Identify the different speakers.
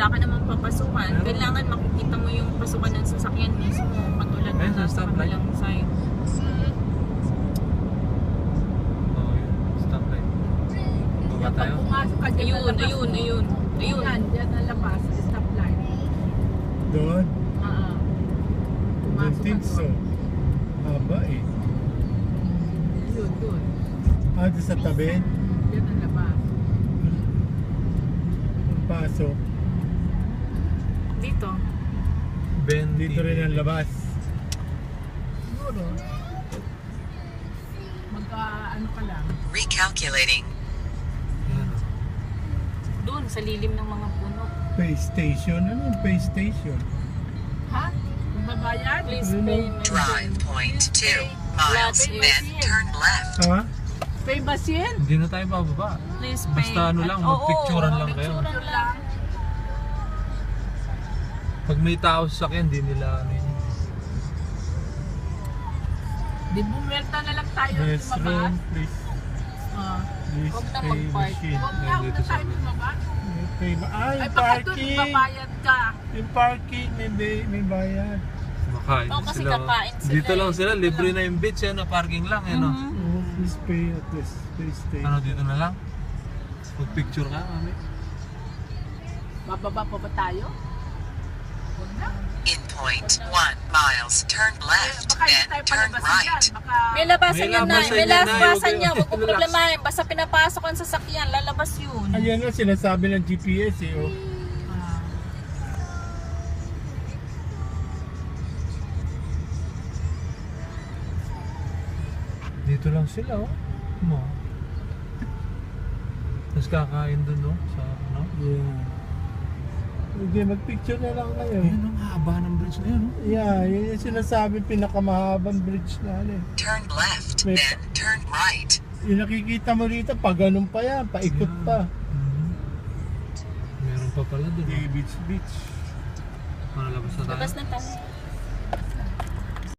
Speaker 1: wala ka namang papasukan. Kailangan makikita mo yung pasukan ng sasakyan mismo. Katulad
Speaker 2: Ayun,
Speaker 1: ng
Speaker 2: sa
Speaker 1: nasa
Speaker 2: stoplight.
Speaker 1: kabilang side.
Speaker 2: Oo, yun. Stoplight. Baba tayo.
Speaker 3: Pumasok ka dyan,
Speaker 1: Ayun,
Speaker 3: lalabas
Speaker 1: ayun,
Speaker 3: mo.
Speaker 1: ayun. Ayun.
Speaker 3: Yan, dyan nalabas, stoplight.
Speaker 4: Doon.
Speaker 3: Oo.
Speaker 4: Don't
Speaker 3: Pumasok
Speaker 4: think
Speaker 3: ka
Speaker 4: so.
Speaker 3: doon.
Speaker 4: Haba eh.
Speaker 3: Doon.
Speaker 4: Ah, doon sa tabi.
Speaker 3: Dyan nalabas.
Speaker 4: Pasok.
Speaker 1: Dito.
Speaker 2: Ben
Speaker 4: Dito rin ang labas.
Speaker 3: Siguro. Ano ka lang.
Speaker 5: Recalculating.
Speaker 2: Yan.
Speaker 1: Doon, sa lilim ng mga puno.
Speaker 4: Pay station. Ano yung pay station?
Speaker 3: Ha? Magbabayad?
Speaker 1: Please
Speaker 4: Ano?
Speaker 1: pay my
Speaker 5: Drive
Speaker 1: bill.
Speaker 5: point 2 miles, then turn left.
Speaker 4: Ha?
Speaker 3: Pay machine?
Speaker 2: Hindi na tayo bababa.
Speaker 1: Please pay.
Speaker 2: Basta ano lang,
Speaker 1: Oo,
Speaker 2: magpicturean lang kayo.
Speaker 1: magpicturean lang.
Speaker 2: Pag may tao sa sakyan, hindi nila ano yun.
Speaker 3: Di bumelta na lang tayo
Speaker 4: Restroom,
Speaker 3: lumabas.
Speaker 4: please. Please
Speaker 1: Huwag na
Speaker 4: pay
Speaker 1: mag-park.
Speaker 4: machine.
Speaker 3: Huwag na, huwag na tayo lumabas.
Speaker 4: Pay
Speaker 3: Ay,
Speaker 4: yung
Speaker 3: baka doon
Speaker 4: parking.
Speaker 3: magbabayad ka.
Speaker 4: Yung parking, may bayad.
Speaker 2: Makain
Speaker 1: Oo, kasi
Speaker 2: sila.
Speaker 1: kakain sila
Speaker 2: Dito
Speaker 1: eh.
Speaker 2: lang sila,
Speaker 1: Dito
Speaker 2: libre
Speaker 1: lang.
Speaker 2: na yung beach yan, na parking lang eh, no?
Speaker 1: Mhm.
Speaker 4: Oh, please pay at this pay station.
Speaker 2: Ano, dito na lang? Mag-picture ka, mami.
Speaker 3: Bababa pa ba tayo? Huwag na.
Speaker 5: In point 1 miles, turn left,
Speaker 3: Baka hindi
Speaker 5: then
Speaker 3: tayo
Speaker 5: turn
Speaker 3: palabasin yan.
Speaker 5: right.
Speaker 3: Baka...
Speaker 1: May labasan
Speaker 2: May
Speaker 1: yan na.
Speaker 2: labasan
Speaker 1: May
Speaker 2: yan na.
Speaker 1: labasan
Speaker 2: Huwag-
Speaker 1: niya. Huwag mo
Speaker 2: relax.
Speaker 1: problemahin. Basta pinapasok ang sasakyan, lalabas yun.
Speaker 4: Ayan na, sinasabi ng GPS eh. Oh.
Speaker 3: Ah.
Speaker 2: Dito lang sila, oh. Mo. Tapos kakain dun, no? Sa, ano?
Speaker 4: Yeah. Okay, mag-picture na lang kayo.
Speaker 2: Ayun, ang haba ng bridge na yun, oh.
Speaker 4: Yeah, yun yung sinasabi pinakamahabang bridge na ano eh.
Speaker 5: Turn left,
Speaker 4: May-
Speaker 5: then turn right.
Speaker 4: Yung nakikita mo dito, pa ganun pa yan, paikot pa.
Speaker 2: Mhm. Meron pa pala dun.
Speaker 4: Beach.
Speaker 2: Malabas na tayo.
Speaker 1: Labas na tayo.